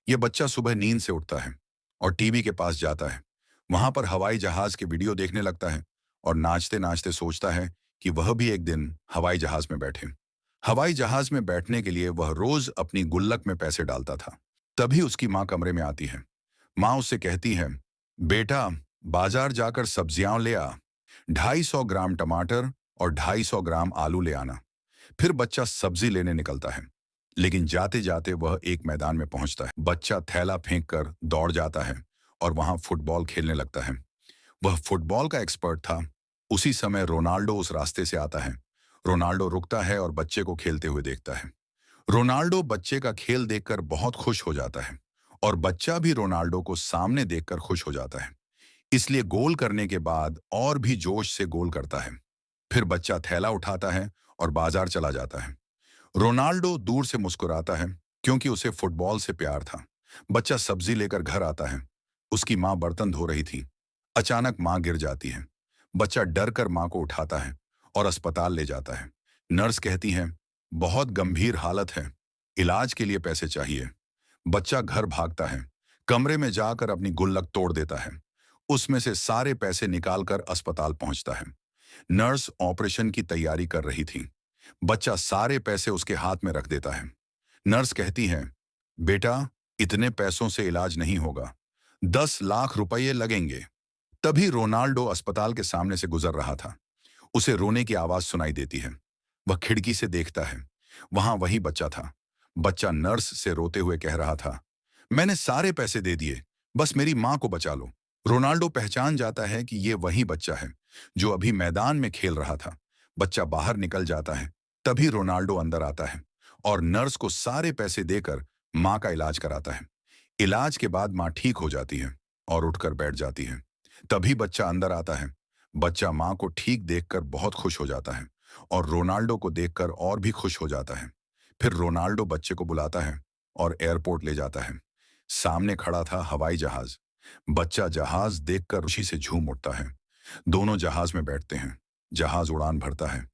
ये बच्चा सुबह नींद से उठता है और टीवी के पास जाता है। वहां पर हवाई जहाज के वीडियो देखने लगता है और नाचते नाचते सोचता है कि वह भी एक दिन हवाई जहाज में बैठे। हवाई जहाज में बैठने के लिए वह रोज अपनी गुल्लक में पैसे डालता था। तभी उसकी माँ कमरे में आती है। माँ उससे कहती है, बेटा, बाजार जाकर सब्जियां ले आ। 250 ग्राम टमाटर और 250 ग्राम आलू ले आना। फिर बच्चा सब्जी लेने निकलता है, लेकिन जाते जाते वह एक मैदान में पहुंचता है। बच्चा थैला फेंक कर दौड़ जाता है और वहां फुटबॉल खेलने लगता है। वह फुटबॉल का एक्सपर्ट था। उसी समय रोनाल्डो उस रास्ते से आता है। रोनाल्डो रुकता है और बच्चे को खेलते हुए देखता है। रोनाल्डो बच्चे का खेल देखकर बहुत खुश हो जाता है और बच्चा भी रोनाल्डो को सामने देखकर खुश हो जाता है। इसलिए गोल करने के बाद और भी जोश से गोल करता है। फिर बच्चा थैला उठाता है और बाजार चला जाता है। रोनाल्डो दूर से मुस्कुराता है क्योंकि उसे फुटबॉल से प्यार था। बच्चा सब्जी लेकर घर आता है। उसकी माँ बर्तन धो रही थी। अचानक माँ गिर जाती है। बच्चा डर कर माँ को उठाता है और अस्पताल ले जाता है। नर्स कहती है, बहुत गंभीर हालत है, इलाज के लिए पैसे चाहिए। बच्चा घर भागता है। कमरे में जाकर अपनी गुल्लक तोड़ देता है। उसमें से सारे पैसे निकालकर अस्पताल पहुंचता है। नर्स ऑपरेशन की तैयारी कर रही थी। बच्चा सारे पैसे उसके हाथ में रख देता है। नर्स कहती है, बेटा, इतने पैसों से इलाज नहीं होगा, 10 लाख रुपये लगेंगे। तभी रोनाल्डो अस्पताल के सामने से गुजर रहा था। उसे रोने की आवाज सुनाई देती है। वह खिड़की से देखता है। वहां वही बच्चा था। बच्चा नर्स से रोते हुए कह रहा था, मैंने सारे पैसे दे दिए, बस मेरी मां को बचा लो। रोनाल्डो पहचान जाता है कि ये वही बच्चा है जो अभी मैदान में खेल रहा था। बच्चा बाहर निकल जाता है। तभी रोनाल्डो अंदर आता है और नर्स को सारे पैसे देकर मां का इलाज कराता है। इलाज के बाद मां ठीक हो जाती है और उठकर बैठ जाती है। तभी बच्चा अंदर आता है। बच्चा मां को ठीक देखकर बहुत खुश हो जाता है और रोनाल्डो को देखकर और भी खुश हो जाता है। फिर रोनाल्डो बच्चे को बुलाता है और एयरपोर्ट ले जाता है। सामने खड़ा था हवाई जहाज। बच्चा जहाज देखकर खुशी से झूम उठता है। दोनों जहाज में बैठते हैं। जहाज उड़ान भरता है।